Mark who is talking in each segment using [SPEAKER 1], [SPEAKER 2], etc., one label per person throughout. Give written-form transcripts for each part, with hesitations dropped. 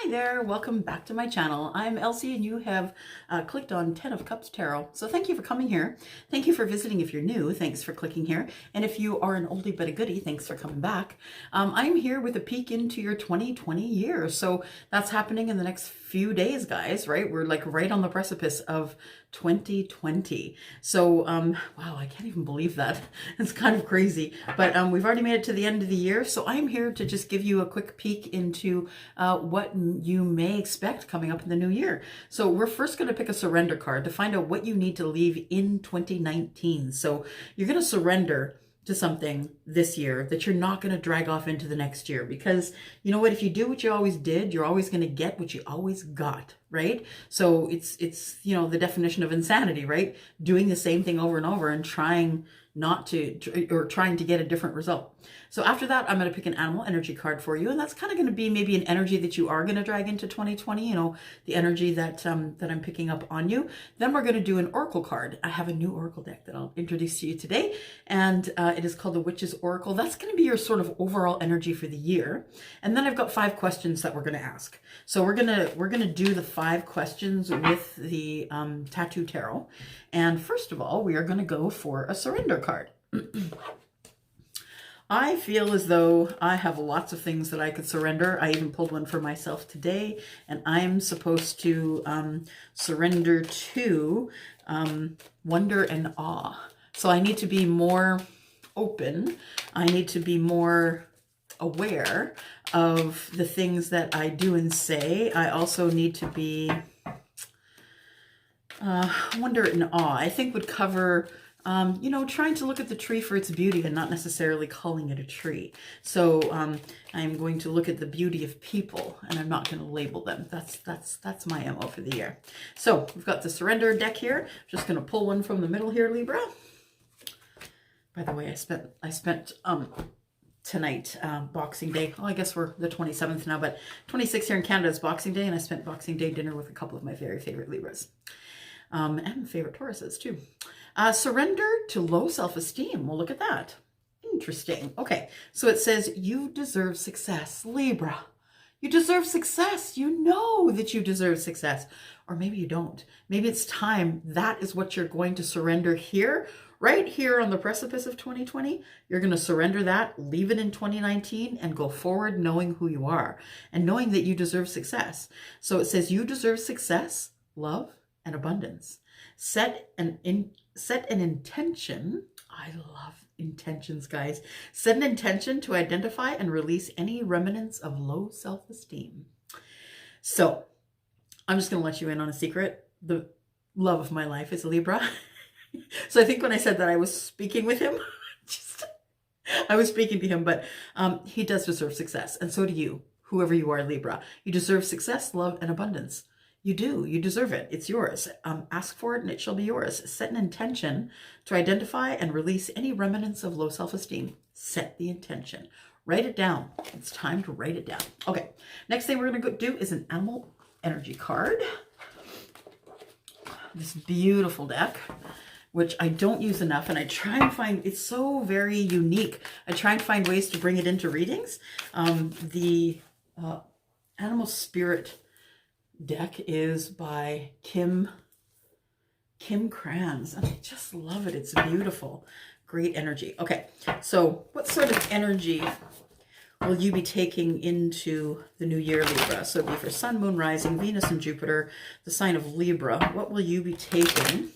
[SPEAKER 1] Hi there, welcome back to my channel. I'm Elsie and you have clicked on 10 of Cups Tarot. So thank you for coming here. Thank you for visiting if you're new. Thanks for clicking here. And if you are an oldie but a goodie, thanks for coming back. I'm here with a peek into your 2020 year. So that's happening in the next few days, guys, right? We're like right on the precipice of 2020. So, wow, I can't even believe that. It's kind of crazy, but we've already made it to the end of the year. So I'm here to just give you a quick peek into what you may expect coming up in the new year. So we're first going to pick a surrender card to find out what you need to leave in 2019. So you're going to surrender to something this year that you're not going to drag off into the next year, because you know what, if you do what you always did, you're always going to get what you always got, right? So it's you know, the definition of insanity, right? Doing the same thing over and over and trying not to, or trying to get a different result. So after that, I'm going to pick an animal energy card for you, and that's kind of going to be maybe an energy that you are going to drag into 2020, you know, the energy that that I'm picking up on you. Then we're going to do an oracle card. I have a new oracle deck that I'll introduce to you today, and it is called the Witch's Oracle. That's going to be your sort of overall energy for the year. And then I've got 5 questions that we're going to ask. So we're gonna do the 5 questions with the Tattoo Tarot. And first of all, we are going to go for a surrender card. I feel as though I have lots of things that I could surrender. I even pulled one for myself today, and I'm supposed to surrender to wonder and awe. So I need to be more open. I need to be more aware of the things that I do and say. I also need to be wonder and awe, I think, would cover you know, trying to look at the tree for its beauty and not necessarily calling it a tree. So I'm going to look at the beauty of people, and I'm not going to label them. That's my MO for the year. So we've got the surrender deck here. Just going to pull one from the middle here, Libra. By the way, I spent tonight, Boxing Day. Well, I guess we're the 27th now, but 26th here in Canada is Boxing Day, and I spent Boxing Day dinner with a couple of my very favorite Libras. And favorite Tauruses too. Surrender to low self-esteem. Well, look at that. Interesting. Okay, so it says you deserve success, Libra. You deserve success. You know that you deserve success. Or maybe you don't. Maybe it's time. That is what you're going to surrender here, right here on the precipice of 2020. You're going to surrender that, leave it in 2019, and go forward knowing who you are and knowing that you deserve success. So it says you deserve success, love, and abundance. Set an intention. I love intentions, guys. Set an intention to identify and release any remnants of low self-esteem. So I'm just going to let you in on a secret. The love of my life is Libra. So I think when I said that, I was speaking with him. I was speaking to him, but he does deserve success. And so do you, whoever you are, Libra. You deserve success, love, and abundance. You do. You deserve it. It's yours. Ask for it and it shall be yours. Set an intention to identify and release any remnants of low self-esteem. Set the intention. Write it down. It's time to write it down. Okay. Next thing we're going to do is an animal energy card. This beautiful deck, which I don't use enough, and I try and find, it's so very unique. I try and find ways to bring it into readings. The Animal Spirit deck is by Kim Kranz, and I just love it. It's beautiful. Great energy. Okay, so what sort of energy will you be taking into the new year, Libra? So it'll be for Sun, Moon, Rising, Venus, and Jupiter, the sign of Libra. What will you be taking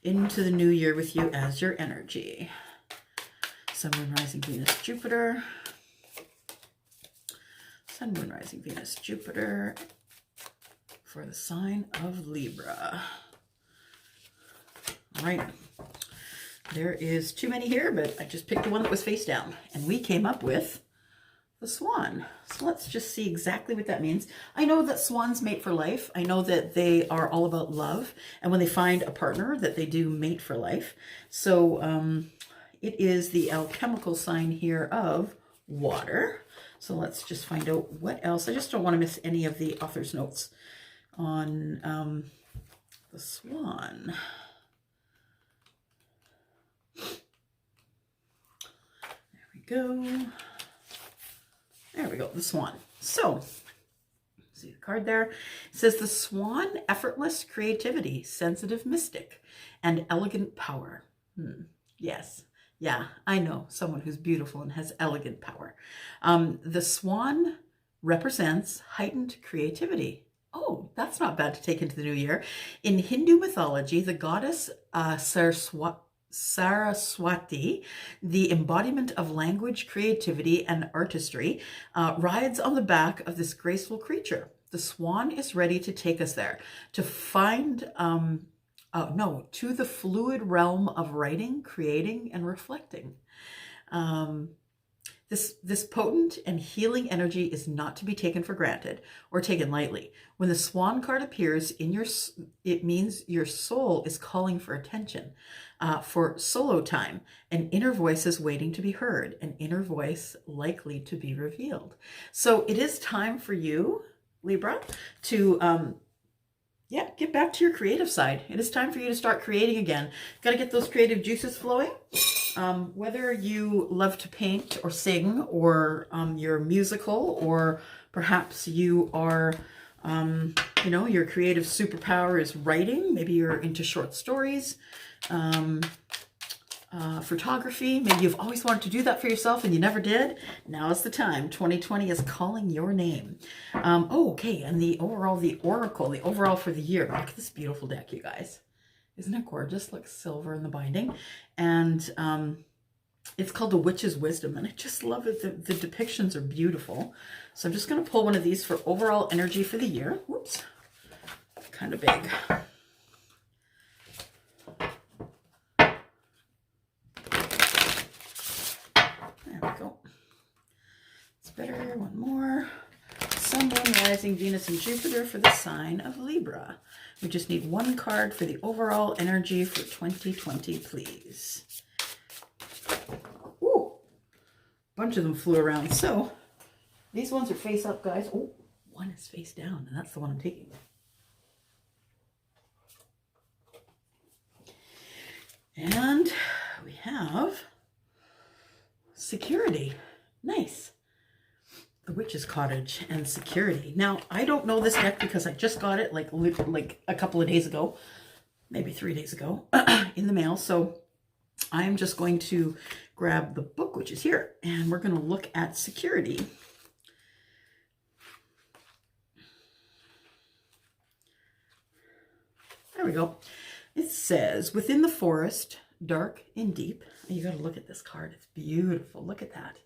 [SPEAKER 1] into the new year with you as your energy? Sun, Moon, Rising, Venus, Jupiter. Sun, Moon, Rising, Venus, Jupiter for the sign of Libra. All right. There is too many here, but I just picked the one that was face down, and we came up with the swan. So let's just see exactly what that means. I know that swans mate for life. I know that they are all about love, and when they find a partner that they do mate for life. So it is the alchemical sign here of water. So let's just find out what else. I just don't want to miss any of the author's notes on the swan. There we go. There we go, the swan. So see the card there. It says the swan, effortless creativity, sensitive mystic, and elegant power. Yes. Yeah, I know someone who's beautiful and has elegant power. The swan represents heightened creativity. Oh, that's not bad to take into the new year. In Hindu mythology, the goddess Saraswati, the embodiment of language, creativity, and artistry, rides on the back of this graceful creature. The swan is ready to take us there, to find, to the fluid realm of writing, creating, and reflecting. This potent and healing energy is not to be taken for granted or taken lightly. When the swan card appears it means your soul is calling for attention, for solo time. An inner voice is waiting to be heard, an inner voice likely to be revealed. So it is time for you, Libra, to get back to your creative side. It is time for you to start creating again. Got to get those creative juices flowing. Whether you love to paint or sing, or you're musical, or perhaps you are, your creative superpower is writing. Maybe you're into short stories, photography. Maybe you've always wanted to do that for yourself and you never did. Now is the time. 2020 is calling your name. Okay, and the overall for the year. Look at this beautiful deck, you guys. Isn't it gorgeous? Looks silver in the binding. And it's called The Witch's Wisdom. And I just love it. The depictions are beautiful. So I'm just going to pull one of these for overall energy for the year. Whoops. Kind of big. There we go. It's better. One more. Sun, Moon, Rising, Venus, and Jupiter for the sign of Libra. We just need one card for the overall energy for 2020, please. Ooh, a bunch of them flew around. So these ones are face up, guys. Oh, one is face down, and that's the one I'm taking. And we have security. Nice. The Witch's Cottage and security. Now, I don't know this deck because I just got it like a couple of days ago, maybe 3 days ago in the mail. So I'm just going to grab the book, which is here, and we're going to look at security. There we go. It says, within the forest, dark and deep. You got to look at this card. It's beautiful. Look at that.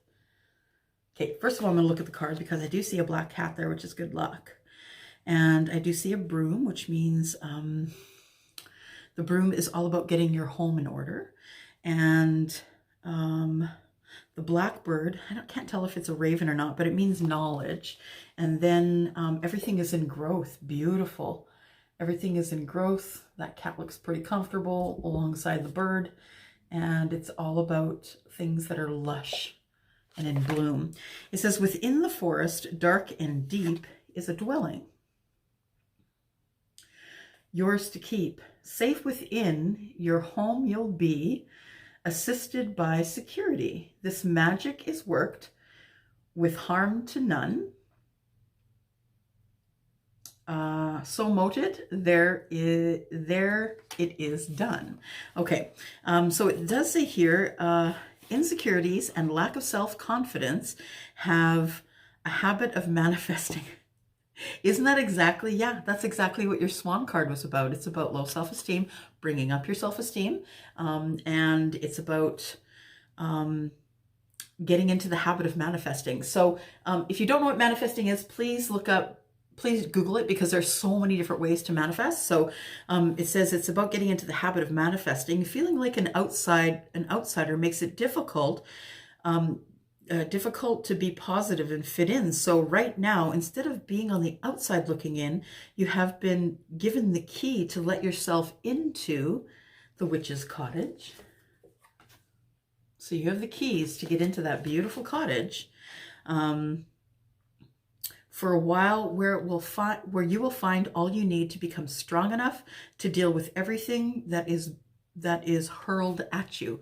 [SPEAKER 1] Okay, first of all, I'm going to look at the card because I do see a black cat there, which is good luck. And I do see a broom, which means the broom is all about getting your home in order. And the blackbird, I can't tell if it's a raven or not, but it means knowledge. And then everything is in growth. Beautiful. Everything is in growth. That cat looks pretty comfortable alongside the bird. And it's all about things that are lush and in bloom. It says, within the forest, dark and deep, is a dwelling. Yours to keep. Safe within your home you'll be, assisted by security. This magic is worked with harm to none. So moted, there it is done. Okay, so it does say here, insecurities and lack of self-confidence have a habit of manifesting. Isn't that exactly, yeah, that's exactly what your swan card was about. It's about low self-esteem, bringing up your self-esteem, and it's about getting into the habit of manifesting. So if you don't know what manifesting is, please Google it, because there's so many different ways to manifest. So it says it's about getting into the habit of manifesting. Feeling like an outsider makes it difficult to be positive and fit in. So right now, instead of being on the outside looking in, you have been given the key to let yourself into the witch's cottage. So you have the keys to get into that beautiful cottage. For a while, where you will find all you need to become strong enough to deal with everything that is hurled at you.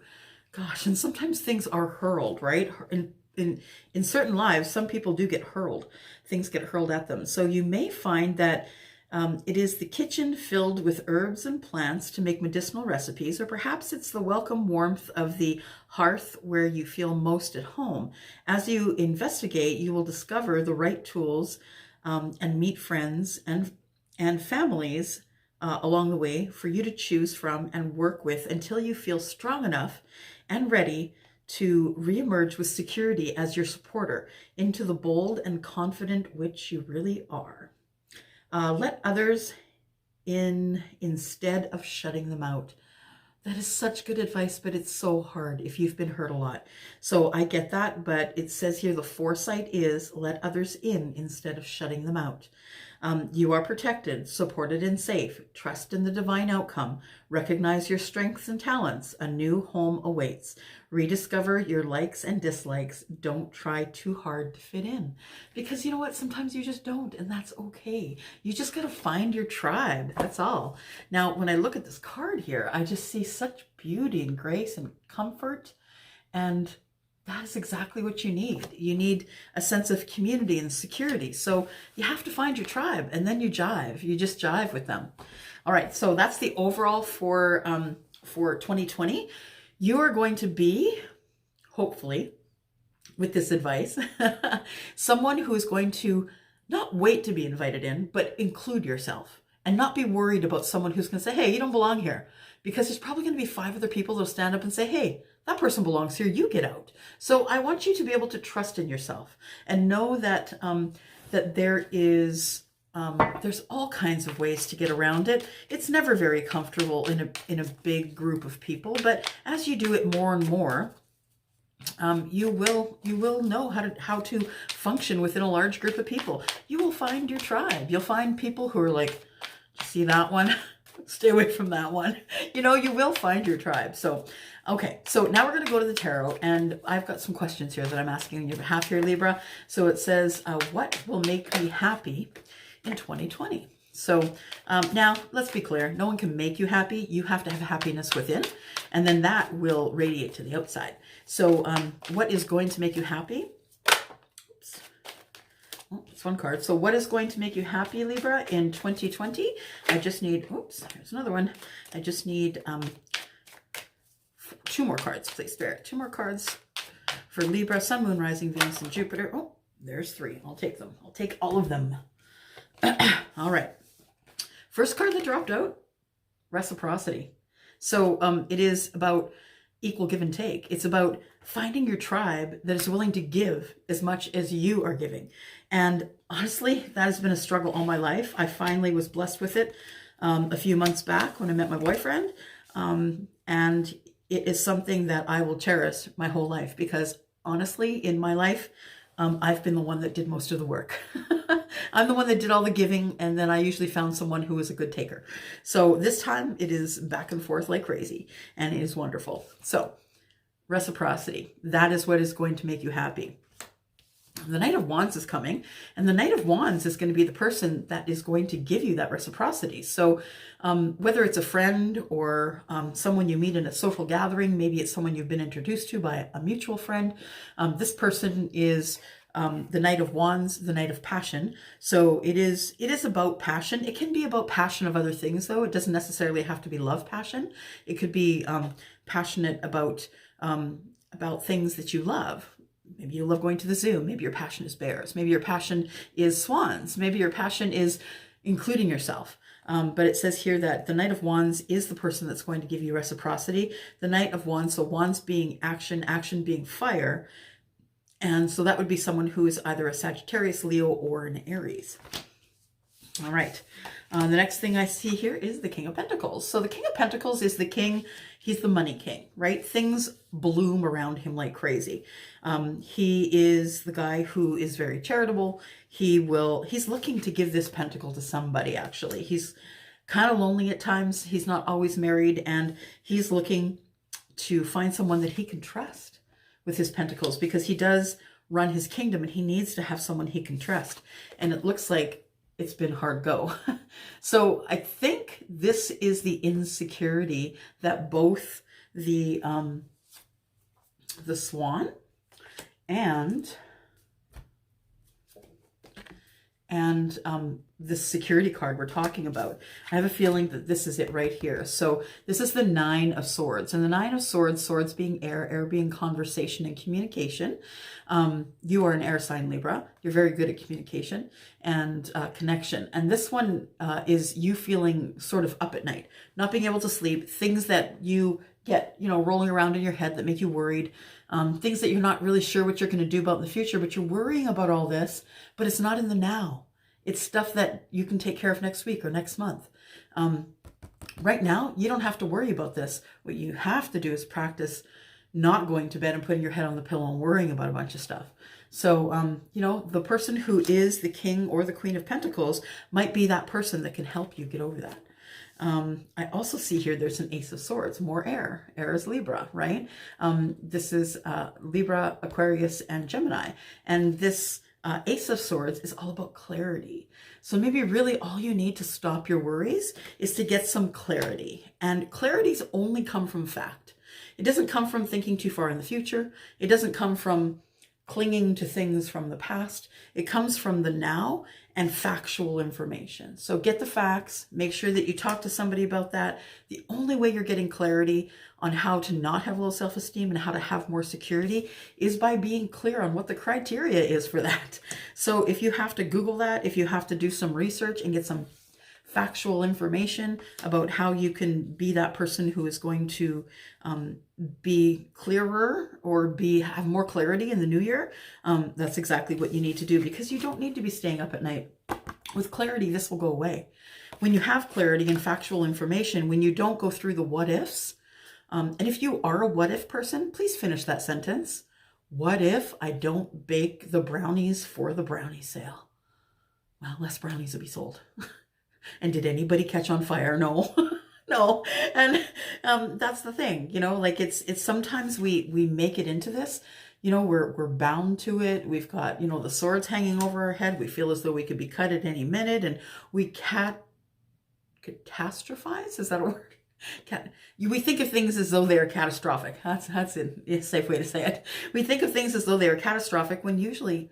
[SPEAKER 1] Gosh, and sometimes things are hurled, right? And in certain lives, some people do get hurled. Things get hurled at them. So you may find that it is the kitchen filled with herbs and plants to make medicinal recipes, or perhaps it's the welcome warmth of the hearth where you feel most at home. As you investigate, you will discover the right tools and meet friends and families along the way for you to choose from and work with until you feel strong enough and ready to reemerge with security as your supporter into the bold and confident witch you really are. Let others in instead of shutting them out. That is such good advice, but it's so hard if you've been hurt a lot. So I get that, but it says here the foresight is let others in instead of shutting them out. You are protected, supported, and safe. Trust in the divine outcome. Recognize your strengths and talents. A new home awaits. Rediscover your likes and dislikes. Don't try too hard to fit in. Because you know what? Sometimes you just don't, and that's okay. You just got to find your tribe. That's all. Now, when I look at this card here, I just see such beauty and grace and comfort, and that is exactly what you need. You need a sense of community and security. So you have to find your tribe, and then you jive. You just jive with them. All right, so that's the overall for 2020. You are going to be, hopefully, with this advice, someone who is going to not wait to be invited in, but include yourself and not be worried about someone who's going to say, hey, you don't belong here. Because there's probably going to be 5 other people that'll stand up and say, hey, that person belongs here, you get out. So I want you to be able to trust in yourself and know that that there's all kinds of ways to get around it. It's never very comfortable in a big group of people, but as you do it more and more, you will know how to function within a large group of people. You will find your tribe. You'll find people who are like, see that one? Stay away from that one. You know, you will find your tribe. So, okay. So now we're going to go to the tarot, and I've got some questions here that I'm asking on your behalf here, Libra. So it says, what will make me happy in 2020? So now let's be clear. No one can make you happy. You have to have happiness within, and then that will radiate to the outside. So what is going to make you happy? Oops. Oh, it's one card. So what is going to make you happy, Libra, in 2020? I just need, oops, here's another one. I just need 2 more cards, please, Spirit. 2 more cards for Libra, Sun, Moon, Rising, Venus, and Jupiter. Oh, there's 3. I'll take them. I'll take all of them. All right. First card that dropped out, reciprocity. So it is about equal give and take. It's about finding your tribe that is willing to give as much as you are giving. And honestly, that has been a struggle all my life. I finally was blessed with it a few months back when I met my boyfriend. And it is something that I will cherish my whole life, because honestly, in my life, I've been the one that did most of the work. I'm the one that did all the giving, and then I usually found someone who was a good taker. So this time it is back and forth like crazy, and it is wonderful. So reciprocity, that is what is going to make you happy. The Knight of Wands is coming, and the Knight of Wands is going to be the person that is going to give you that reciprocity. So whether it's a friend or someone you meet in a social gathering, maybe it's someone you've been introduced to by a mutual friend, this person is the Knight of Wands, the Knight of Passion. So it is about passion. It can be about passion of other things, though. It doesn't necessarily have to be love passion. It could be passionate about things that you love. Maybe you love going to the zoo. Maybe your passion is bears. Maybe your passion is swans. Maybe your passion is including yourself. But it says here that the Knight of Wands is the person that's going to give you reciprocity. The Knight of Wands, so wands being action, action being fire. And so that would be someone who is either a Sagittarius, Leo, or an Aries. All right. The next thing I see here is the King of Pentacles. So the King of Pentacles is the king. He's the money king, right? Things bloom around him like crazy. He is the guy who is very charitable. He's looking to give this pentacle to somebody, actually. He's kind of lonely at times. He's not always married, and he's looking to find someone that he can trust with his pentacles, because he does run his kingdom and he needs to have someone he can trust. And it looks like it's been hard go. So I think this is the insecurity that both the swan and this security card we're talking about. I have a feeling that this is it right here. So this is the Nine of Swords, and the Nine of Swords, swords being air being conversation and communication. You are an air sign, Libra. You're very good at communication and connection. And this one is you feeling sort of up at night, not being able to sleep, things that you get, you know, rolling around in your head that make you worried, things that you're not really sure what you're going to do about in the future, but you're worrying about all this, but it's not in the now. It's stuff that you can take care of next week or next month. Right now, you don't have to worry about this. What you have to do is practice not going to bed and putting your head on the pillow and worrying about a bunch of stuff. So, you know, the person who is the King or the Queen of Pentacles might be that person that can help you get over that. I also see here there's an Ace of Swords, more air. Air is Libra, right? This is Libra, Aquarius, and Gemini. And this Ace of Swords is all about clarity. So maybe really all you need to stop your worries is to get some clarity. And clarities only come from fact. It doesn't come from thinking too far in the future. It doesn't come from clinging to things from the past. It comes from the now and factual information. So get the facts, make sure that you talk to somebody about that. The only way you're getting clarity on how to not have low self-esteem and how to have more security is by being clear on what the criteria is for that. So if you have to Google that, if you have to do some research and get some factual information about how you can be that person who is going to be clearer or have more clarity in the new year, that's exactly what you need to do, because you don't need to be staying up at night. With clarity, this will go away. When you have clarity and factual information, when you don't go through the what ifs, and if you are a what if person, please finish that sentence. What if I don't bake the brownies for the brownie sale? Well, less brownies will be sold. And did anybody catch on fire? No. No. And that's the thing, you know, like it's sometimes we make it into this, you know, we're bound to it. We've got, you know, the swords hanging over our head. We feel as though we could be cut at any minute, and we catastrophize. Is that a word? We think of things as though they are catastrophic. That's a safe way to say it. We think of things as though they are catastrophic when usually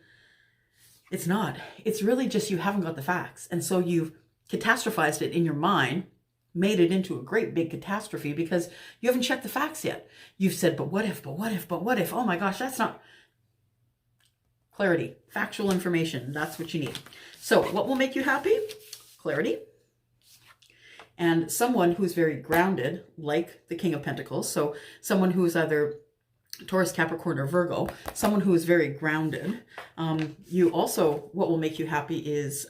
[SPEAKER 1] it's not. It's really just you haven't got the facts. And so you've catastrophized it in your mind, made it into a great big catastrophe because you haven't checked the facts yet. You've said, but what if, but what if, but what if? Oh my gosh, that's not clarity, factual information. That's what you need. So what will make you happy? Clarity. And someone who's very grounded, like the King of Pentacles. So someone who is either Taurus, Capricorn, or Virgo, someone who is very grounded. You also, what will make you happy is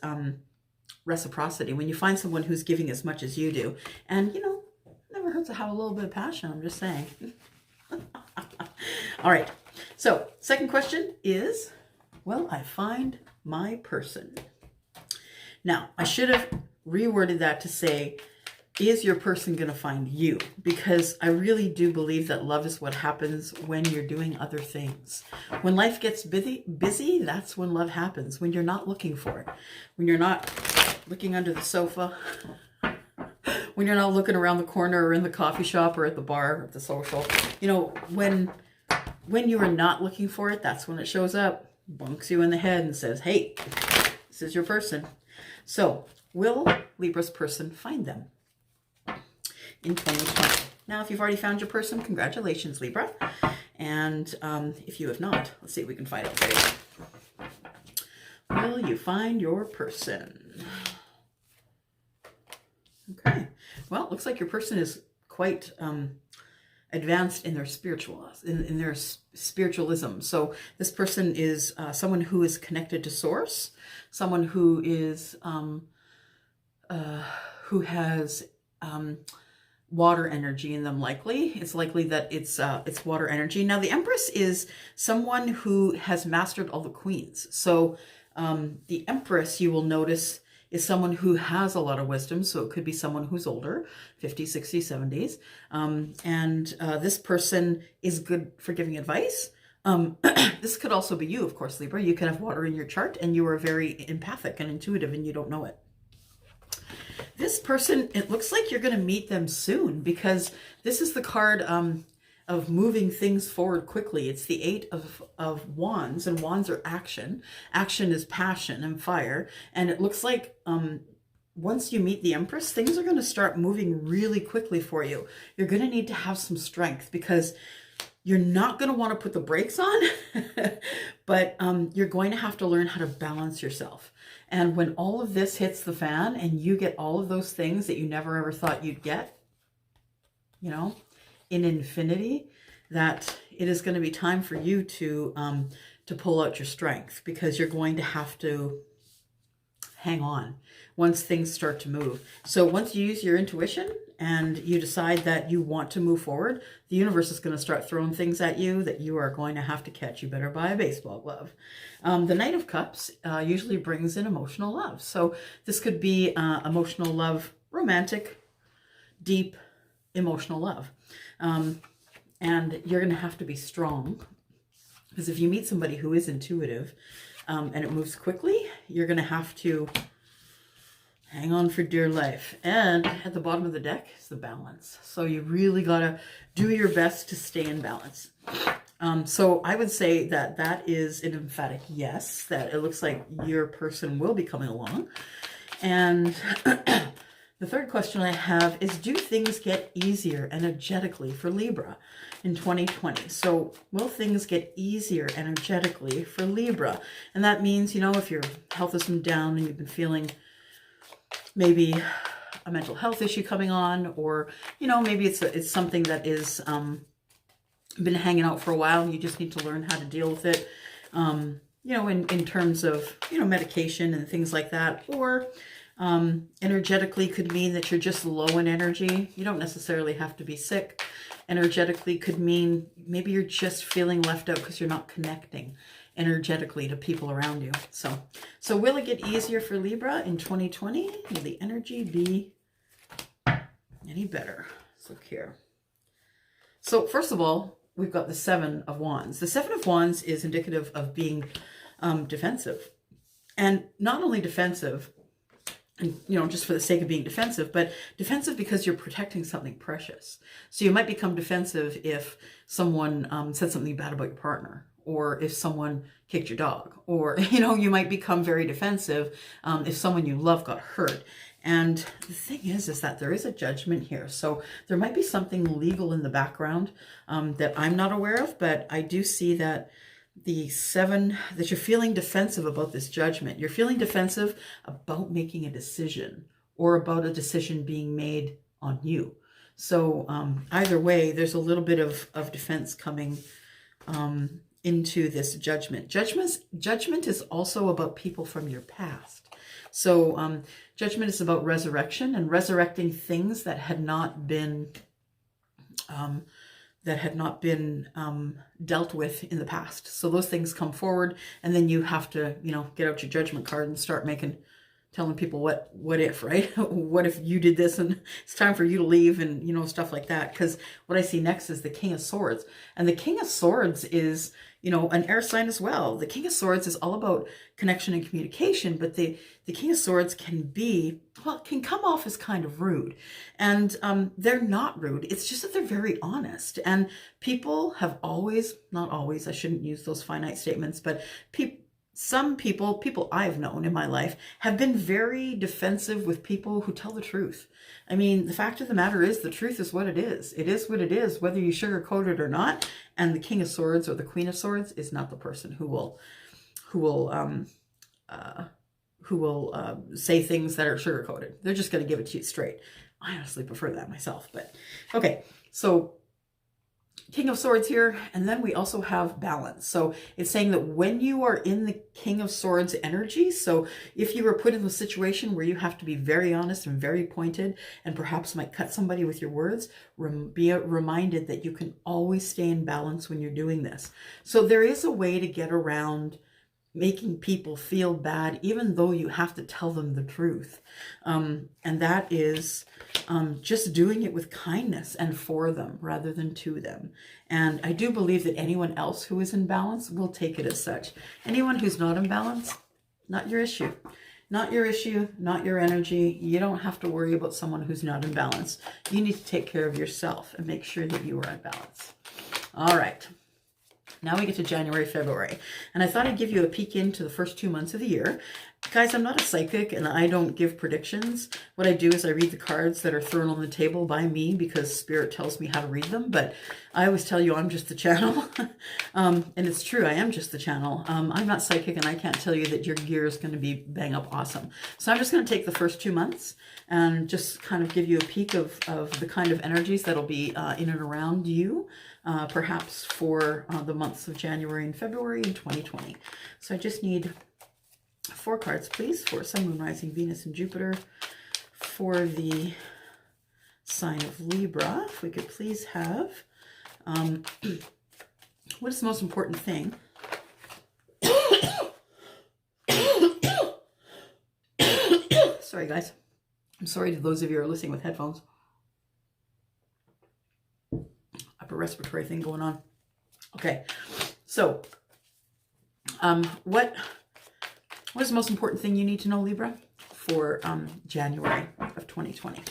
[SPEAKER 1] reciprocity. When you find someone who's giving as much as you do. And, you know, never hurts to have a little bit of passion. I'm just saying. All right. So second question is, will I find my person? Now, I should have reworded that to say, is your person going to find you? Because I really do believe that love is what happens when you're doing other things. When life gets busy, that's when love happens. When you're not looking for it. When you're not looking under the sofa. When you're not looking around the corner or in the coffee shop or at the bar or at the social. You know, when you are not looking for it, that's when it shows up, bunks you in the head and says, hey, this is your person. So, will Libra's person find them in 2020? Now, if you've already found your person, congratulations, Libra. And if you have not, let's see if we can find out for you. Will you find your person? Okay. Well, it looks like your person is quite advanced in their in their spiritualism. So this person is someone who is connected to source, someone who is who has water energy in them. Likely, it's likely that it's water energy. Now, the Empress is someone who has mastered all the queens. So the Empress, you will notice, is someone who has a lot of wisdom. So it could be someone who's older, 50s, 60s, 70s. This person is good for giving advice. This could also be you, of course, Libra. You could have water in your chart and you are very empathic and intuitive and you don't know it. This person, it looks like you're going to meet them soon, because this is the card of moving things forward quickly. It's the Eight of Wands, and wands are action. Action is passion and fire. And it looks like once you meet the Empress, things are going to start moving really quickly for you. You're going to need to have some strength, because you're not going to want to put the brakes on, but you're going to have to learn how to balance yourself. And when all of this hits the fan and you get all of those things that you never ever thought you'd get, you know, in infinity, that it is going to be time for you to pull out your strength, because you're going to have to hang on once things start to move. So once you use your intuition and you decide that you want to move forward, the universe is going to start throwing things at you that you are going to have to catch. You better buy a baseball glove. The Knight of Cups usually brings in emotional love. So this could be emotional love, romantic, deep emotional love. And you're going to have to be strong, because if you meet somebody who is intuitive and it moves quickly, you're going to have to hang on for dear life. And at the bottom of the deck is the balance. So you really got to do your best to stay in balance. So I would say that that is an emphatic yes, that it looks like your person will be coming along. And the third question I have is, do things get easier energetically for Libra in 2020? So will things get easier energetically for Libra? And that means, you know, if your health has been down and you've been feeling maybe a mental health issue coming on, or, you know, maybe it's something that is been hanging out for a while and you just need to learn how to deal with it, you know, in terms of, you know, medication and things like that. Or energetically could mean that you're just low in energy. You don't necessarily have to be sick. Energetically could mean maybe you're just feeling left out because you're not connecting energetically to people around you. So will it get easier for Libra in 2020? Will the energy be any better? Let's look here. So first of all, we've got the Seven of Wands. The Seven of Wands is indicative of being defensive. And not only defensive, and, you know, just for the sake of being defensive, but defensive because you're protecting something precious. So you might become defensive if someone said something bad about your partner, or if someone kicked your dog, or, you know, you might become very defensive if someone you love got hurt. And the thing is that there is a judgment here. So there might be something legal in the background that I'm not aware of, but I do see that the seven, that you're feeling defensive about this judgment. You're feeling defensive about making a decision, or about a decision being made on you. So either way, there's a little bit of defense coming into this judgment. Judgment is also about people from your past. So judgment is about resurrection, and resurrecting things that had not been dealt with in the past. So those things come forward, and then you have to, you know, get out your judgment card and start telling people what if, right? What if you did this and it's time for you to leave, and, you know, stuff like that. Because what I see next is the King of Swords. And the King of Swords is, you know, an air sign as well. The King of Swords is all about connection and communication, but the King of Swords can come off as kind of rude. And they're not rude. It's just that they're very honest. And people have always, not always, I shouldn't use those finite statements, but some people I've known in my life have been very defensive with people who tell the truth. I mean, the fact of the matter is, the truth is what it is. It is what it is, whether you sugarcoat it or not. And the King of Swords or the Queen of Swords is not the person who will say things that are sugarcoated. They're just going to give it to you straight. I honestly prefer that myself, but okay. So King of Swords here, and then we also have balance. So it's saying that when you are in the King of Swords energy, so if you were put in a situation where you have to be very honest and very pointed, and perhaps might cut somebody with your words, be reminded that you can always stay in balance when you're doing this. So there is a way to get around making people feel bad, even though you have to tell them the truth. And that is just doing it with kindness and for them rather than to them. And I do believe that anyone else who is in balance will take it as such. Anyone who's not in balance, not your issue. Not your issue, not your energy. You don't have to worry about someone who's not in balance. You need to take care of yourself and make sure that you are in balance. All right. Now we get to January, February. And I thought I'd give you a peek into the first 2 months of the year. Guys, I'm not a psychic and I don't give predictions. What I do is I read the cards that are thrown on the table by me because Spirit tells me how to read them. But I always tell you I'm just the channel. And it's true, I am just the channel. I'm not psychic and I can't tell you that your gear is going to be bang up awesome. So I'm just going to take the first 2 months and just kind of give you a peek of the kind of energies that'll be in and around you. Perhaps for the months of January and February in 2020. So I just need 4 cards, please, for Sun, Moon, Rising, Venus, and Jupiter for the sign of Libra. If we could please have, what is the most important thing? Sorry, guys. I'm sorry to those of you who are listening with headphones. Upper respiratory thing going on. Okay, so what is the most important thing you need to know, Libra, for January of 2020?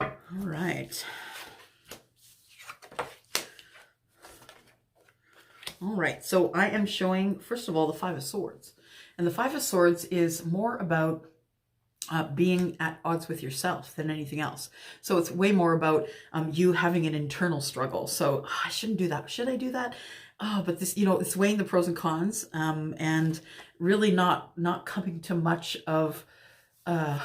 [SPEAKER 1] All right. All right, so I am showing, first of all, the Five of Swords. And the Five of Swords is more about being at odds with yourself than anything else. So it's way more about you having an internal struggle. So I shouldn't do that. Should I do that? Oh, but this, you know, it's weighing the pros and cons and really not coming to much of an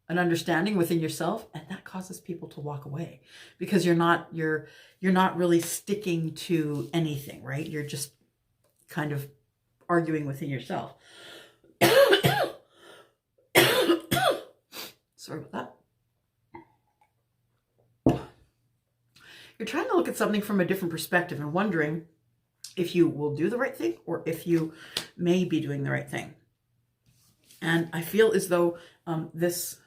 [SPEAKER 1] understanding within yourself. And that causes people to walk away because you're not really sticking to anything, right? You're just kind of arguing within yourself. Sorry about that. You're trying to look at something from a different perspective and wondering if you will do the right thing or if you may be doing the right thing. And I feel as though this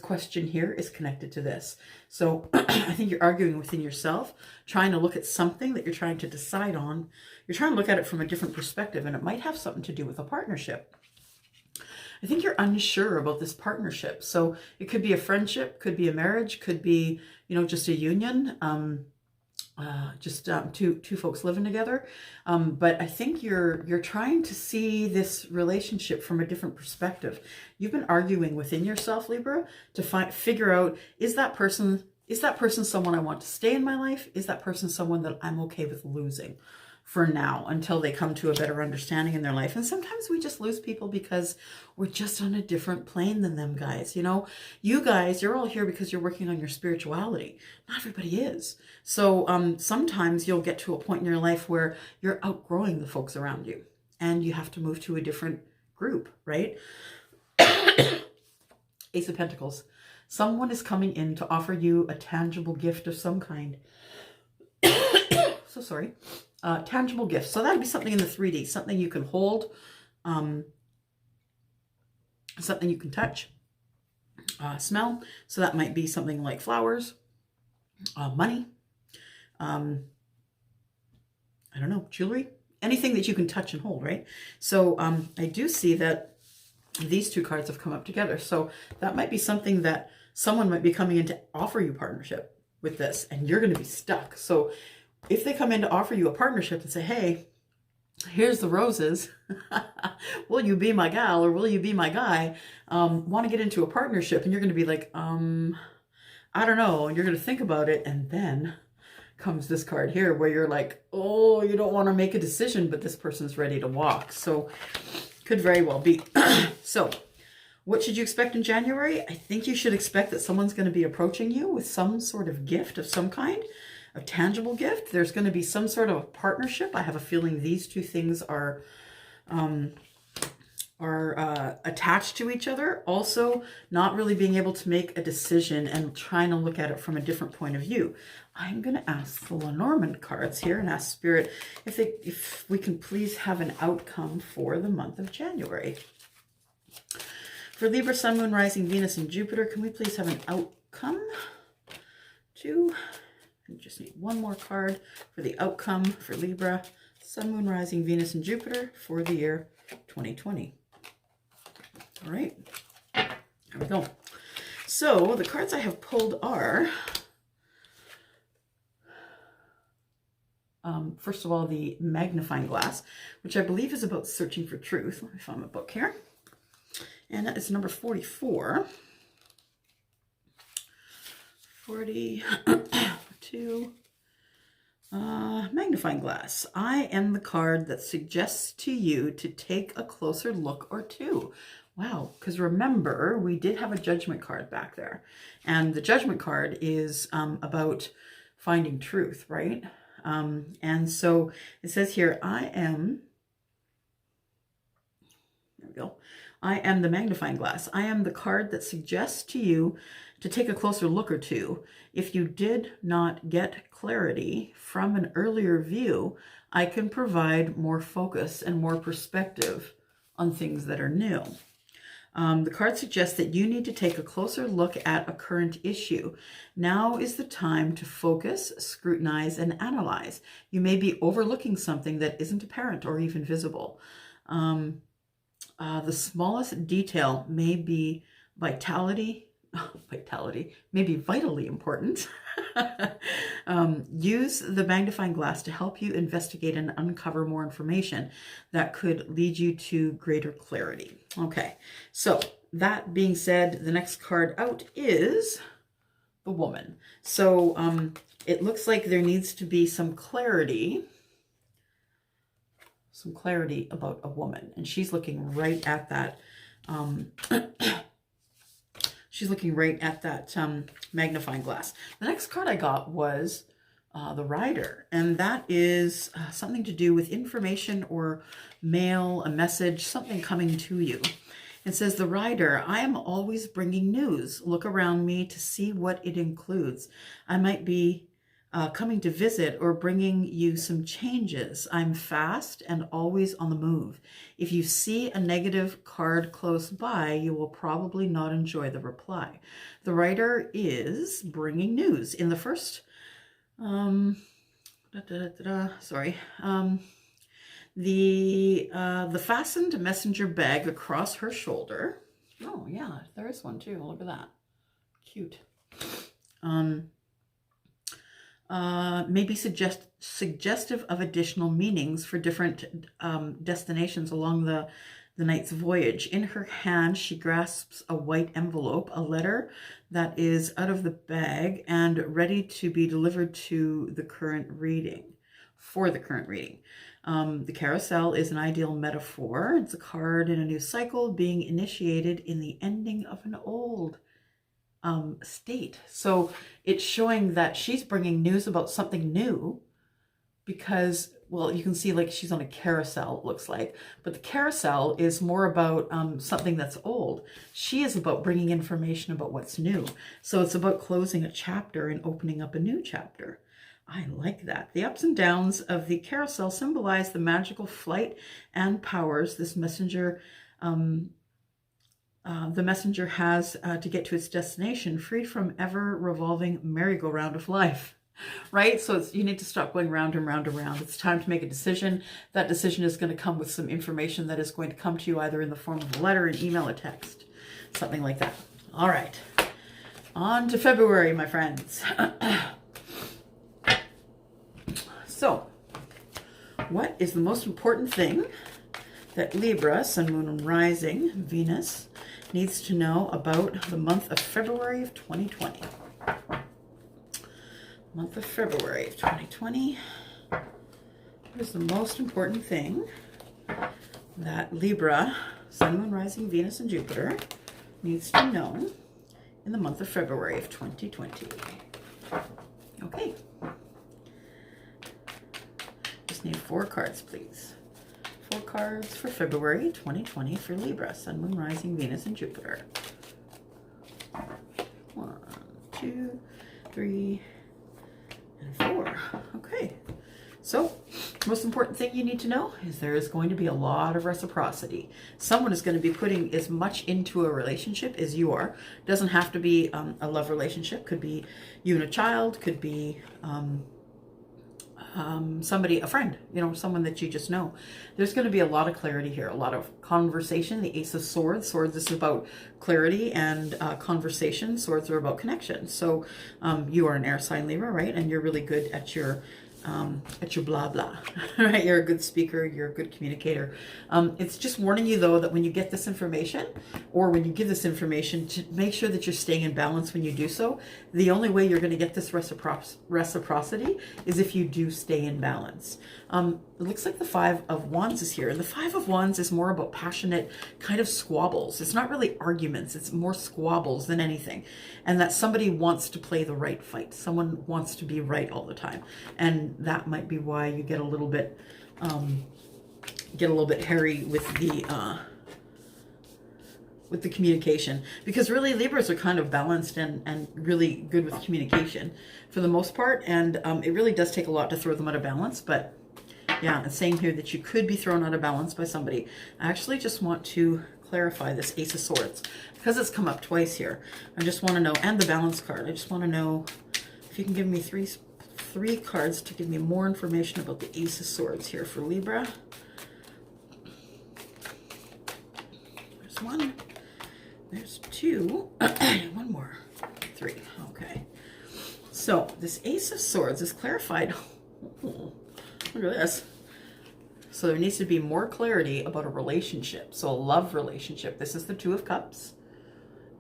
[SPEAKER 1] question here is connected to this. So I think you're arguing within yourself, trying to look at something that you're trying to decide on. You're trying to look at it from a different perspective, and it might have something to do with a partnership. I think you're unsure about this partnership. So it could be a friendship, could be a marriage, could be, you know, just a union, two folks living together. But I think you're trying to see this relationship from a different perspective. You've been arguing within yourself, Libra, to figure out, is that person someone I want to stay in my life? Is that person someone that I'm okay with losing for now until they come to a better understanding in their life? And sometimes we just lose people because we're just on a different plane than them, guys. You know, you guys, you're all here because you're working on your spirituality. Not everybody is. So sometimes you'll get to a point in your life where you're outgrowing the folks around you and you have to move to a different group, right? Ace of Pentacles. Someone is coming in to offer you a tangible gift of some kind. So sorry. Tangible gifts. So that'd be something in the 3D, something you can hold, something you can touch, smell. So that might be something like flowers, money, I don't know, jewelry, anything that you can touch and hold, right? So I do see that these two cards have come up together. So that might be something that someone might be coming in to offer you partnership with this, and you're going to be stuck. So if they come in to offer you a partnership and say, hey, here's the roses, will you be my gal or will you be my guy? Want to get into a partnership? And you're going to be like, I don't know. And you're going to think about it. And then comes this card here where you're like, oh, you don't want to make a decision, but this person's ready to walk. So could very well be. So what should you expect in January? I think you should expect that someone's going to be approaching you with some sort of gift of some kind. A tangible gift. There's going to be some sort of a partnership. I have a feeling these two things are attached to each other. Also, not really being able to make a decision and trying to look at it from a different point of view. I'm going to ask the Lenormand cards here and ask Spirit if we can please have an outcome for the month of January. For Libra, Sun, Moon, Rising, Venus, and Jupiter, can we please have an outcome to... I just need one more card for the outcome for Libra, Sun, Moon, Rising, Venus, and Jupiter for the year 2020. All right, there we go. So the cards I have pulled are, first of all, the magnifying glass, which I believe is about searching for truth. Let me find my book here. And that is number 44. 42. Magnifying glass. I am the card that suggests to you to take a closer look or two. Wow, because remember, we did have a judgment card back there. And the judgment card is about finding truth, right? And so it says here, there we go. I am the magnifying glass. I am the card that suggests to you to take a closer look or two. If you did not get clarity from an earlier view, I can provide more focus and more perspective on things that are new. The card suggests that you need to take a closer look at a current issue. Now is the time to focus, scrutinize, and analyze. You may be overlooking something that isn't apparent or even visible. The smallest detail may be vitally important. Use the magnifying glass to help you investigate and uncover more information that could lead you to greater clarity. Okay, so that being said, the next card out is the woman. So it looks like there needs to be some clarity about a woman, and she's looking right at that magnifying glass. The next card I got was the Rider, and that is something to do with information or mail, a message, something coming to you. It says, the Rider, I am always bringing news. Look around me to see what it includes. I might be coming to visit or bringing you some changes. I'm fast and always on the move. If you see a negative card close by, you will probably not enjoy the reply. The Rider is bringing news. In the first, the fastened messenger bag across her shoulder. Oh yeah, there is one too. Look at that. Cute. May be suggestive of additional meanings for different destinations along the night's voyage. In her hand, she grasps a white envelope, a letter that is out of the bag and ready to be delivered to the current reading, for the current reading. The carousel is an ideal metaphor. It's a card in a new cycle being initiated in the ending of an old state. So it's showing that she's bringing news about something new because, well, you can see like she's on a carousel, it looks like, but the carousel is more about something that's old. She is about bringing information about what's new. So it's about closing a chapter and opening up a new chapter. I like that. The ups and downs of the carousel symbolize the magical flight and powers this messenger the messenger has to get to its destination, freed from ever-revolving merry-go-round of life, right? So you need to stop going round and round and round. It's time to make a decision. That decision is going to come with some information that is going to come to you either in the form of a letter, an email, a text, something like that. All right, on to February, my friends. So, what is the most important thing that Libra, Sun, Moon, and Rising, Venus, needs to know about the month of February of 2020? Month of February of 2020. What is the most important thing that Libra, Sun, Moon, Rising, Venus, and Jupiter needs to know in the month of February of 2020? Okay. Just need 4 cards, please. 4 cards for February 2020 for Libra, Sun, Moon, Rising, Venus, and Jupiter. 1, 2, 3, and 4. Okay. So, most important thing you need to know is there is going to be a lot of reciprocity. Someone is going to be putting as much into a relationship as you are. Doesn't have to be a love relationship. Could be you and a child. Could be somebody, a friend, you know, someone that you just know. There's going to be a lot of clarity here, a lot of conversation. The Ace of Swords. Swords, this is about clarity and conversation. Swords are about connection. So you are an air sign Libra, right? And you're really good at your blah blah, right? You're a good speaker, you're a good communicator. It's just warning you though that when you get this information, or when you give this information, to make sure that you're staying in balance when you do so. The only way you're going to get this reciprocity is if you do stay in balance. It looks like the Five of Wands is here, and the Five of Wands is more about passionate kind of squabbles. It's not really arguments, it's more squabbles than anything. And that somebody wants to play the right fight. Someone wants to be right all the time. And that might be why you get a little bit hairy with the communication, because really Libras are kind of balanced and really good with communication for the most part, and it really does take a lot to throw them out of balance. But yeah, it's saying here that you could be thrown out of balance by somebody. I actually just want to clarify this Ace of Swords because it's come up twice here. I just want to know, and the balance card, I just want to know if you can give me three cards to give me more information about the Ace of Swords here for Libra. There's one, there's two, one more, three. Okay, so this Ace of Swords is clarified. Oh, look at this. So there needs to be more clarity about a relationship. So a love relationship. This is the Two of Cups.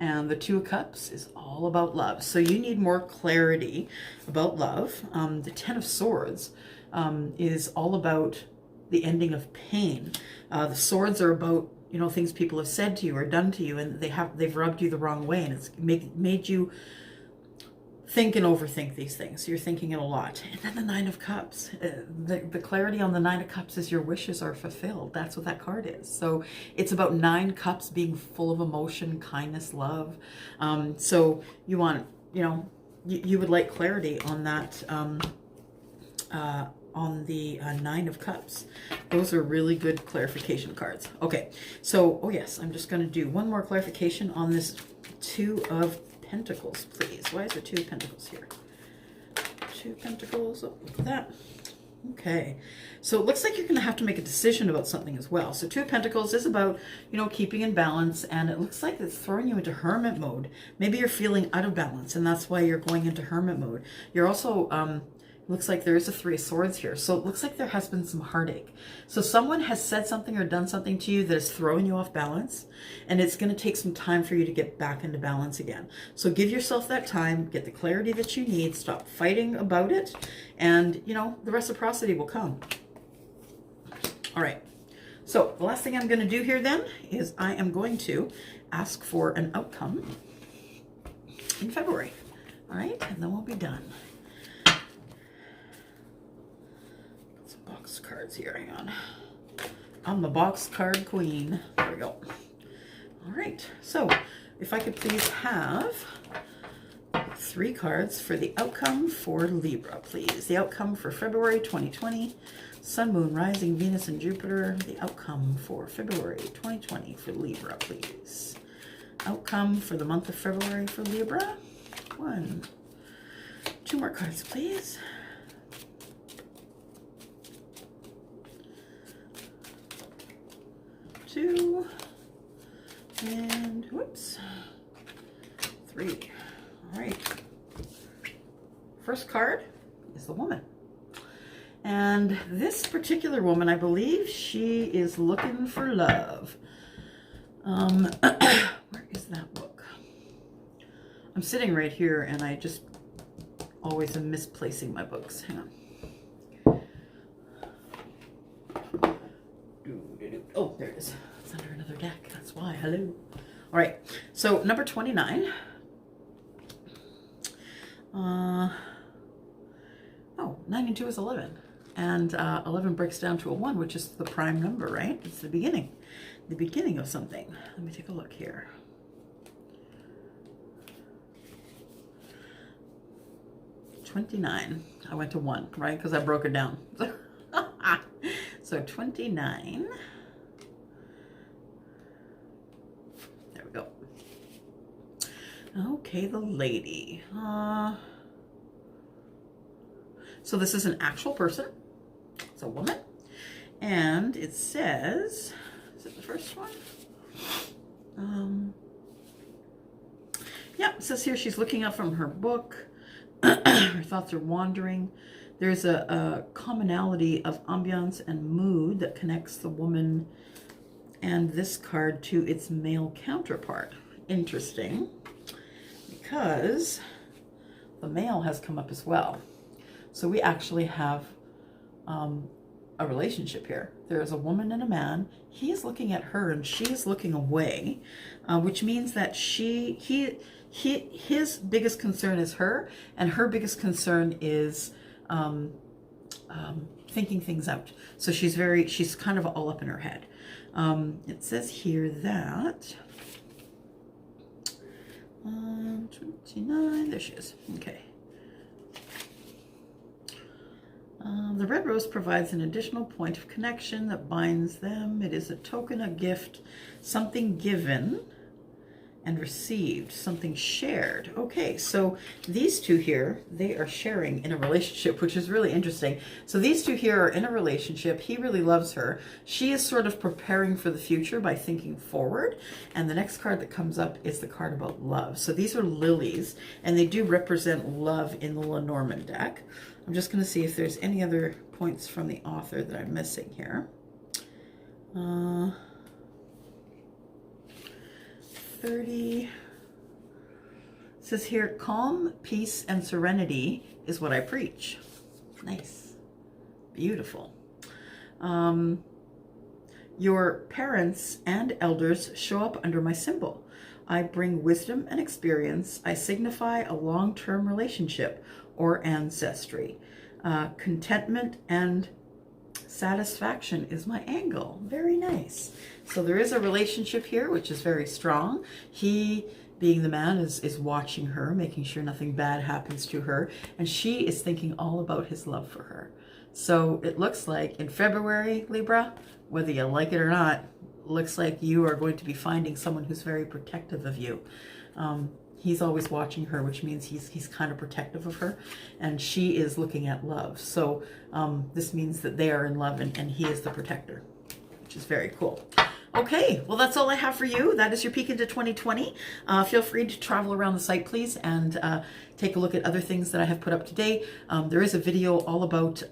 [SPEAKER 1] And the Two of Cups is all about love. So you need more clarity about love. The Ten of Swords is all about the ending of pain. The swords are about, you know, things people have said to you or done to you, and they've rubbed you the wrong way, and it's made you think and overthink these things. You're thinking it a lot. And then the Nine of Cups. The clarity on the Nine of Cups is your wishes are fulfilled. That's what that card is. So it's about 9 cups being full of emotion, kindness, love. So you want, you know, you would like clarity on that, on the Nine of Cups. Those are really good clarification cards. Okay, so, oh yes, I'm just going to do one more clarification on this Two of Pentacles, please. Why is there Two of Pentacles here? Two of Pentacles. Oh, look at that. Okay. So it looks like you're going to have to make a decision about something as well. So Two of Pentacles is about, you know, keeping in balance, and it looks like it's throwing you into hermit mode. Maybe you're feeling out of balance, and that's why you're going into hermit mode. You're also, looks like there is a Three of Swords here. So it looks like there has been some heartache. So someone has said something or done something to you that is throwing you off balance, and it's going to take some time for you to get back into balance again. So give yourself that time, get the clarity that you need, stop fighting about it, and, you know, the reciprocity will come. All right. So the last thing I'm going to do here then is I am going to ask for an outcome in February. All right. And then we'll be done. Box cards here, hang on. I'm the box card queen. There we go. All right, so if I could please have 3 cards for the outcome for Libra, please. The outcome for February 2020, Sun, Moon, Rising, Venus, and Jupiter. The outcome for February 2020 for Libra, please. Outcome for the month of February for Libra. 1, 2 more cards, please. 2, and whoops, 3. All right. First card is the woman. And this particular woman, I believe she is looking for love. Where is that book? I'm sitting right here, and I just always am misplacing my books. Hang on. Oh, there it is. It's under another deck. That's why. Hello. All right. So number 29. Oh, 9 and 2 is 11. And 11 breaks down to a 1, which is the prime number, right? It's the beginning. The beginning of something. Let me take a look here. $29. I went to 1, right? Because I broke it down. So 29. There we go. Okay, the lady. So this is an actual person. It's a woman. And it says, is it the first one? Yeah, it says here she's looking up from her book. Her thoughts are wandering. There's a commonality of ambiance and mood that connects the woman and this card to its male counterpart. Interesting, because the male has come up as well. So we actually have a relationship here. There is a woman and a man. He is looking at her and she is looking away, which means that his biggest concern is her, and her biggest concern is thinking things out. So she's kind of all up in her head. It says here that 29, there she is. Okay. The red rose provides an additional point of connection that binds them. It is a token, a gift, something given and received, something shared. Okay, so these two here, they are sharing in a relationship, which is really interesting. So these two here are in a relationship. He really loves her. She is sort of preparing for the future by thinking forward. And the next card that comes up is the card about love. So these are lilies, and they do represent love in the Lenormand deck. I'm just going to see if there's any other points from the author that I'm missing here. 30. It says here, calm, peace, and serenity is what I preach. Nice. Beautiful. Your parents and elders show up under my symbol. I bring wisdom and experience. I signify a long-term relationship or ancestry. Contentment and satisfaction is my angle. Very nice. So there is a relationship here, which is very strong. He, being the man, is watching her, making sure nothing bad happens to her. And she is thinking all about his love for her. So it looks like in February, Libra, whether you like it or not, looks like you are going to be finding someone who's very protective of you. He's always watching her, which means he's kind of protective of her, and she is looking at love. So this means that they are in love, and he is the protector, which is very cool. Okay, well, that's all I have for you. That is your peek into 2020. Feel free to travel around the site, please, and take a look at other things that I have put up today. There is a video all about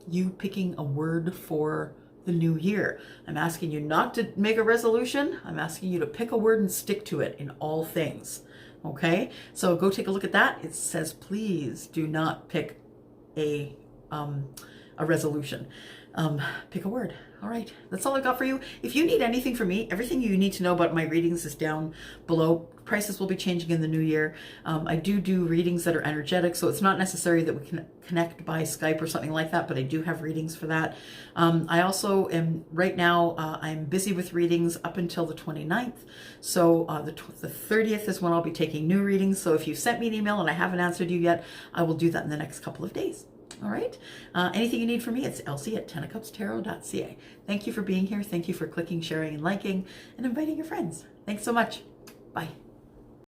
[SPEAKER 1] you picking a word for the new year. I'm asking you not to make a resolution. I'm asking you to pick a word and stick to it in all things. Okay, so go take a look at that. It says, please do not pick a resolution. Pick a word. All right, that's all I've got for you. If you need anything from me, everything you need to know about my readings is down below. Prices will be changing in the new year. I do readings that are energetic, so it's not necessary that we can connect by Skype or something like that, but I do have readings for that. I also am, right now, I'm busy with readings up until the 29th. So the 30th is when I'll be taking new readings. So if you've sent me an email and I haven't answered you yet, I will do that in the next couple of days. All right. Anything you need from me, it's elsie@tenofcupstarot.ca. Thank you for being here. Thank you for clicking, sharing, and liking, and inviting your friends. Thanks so much. Bye.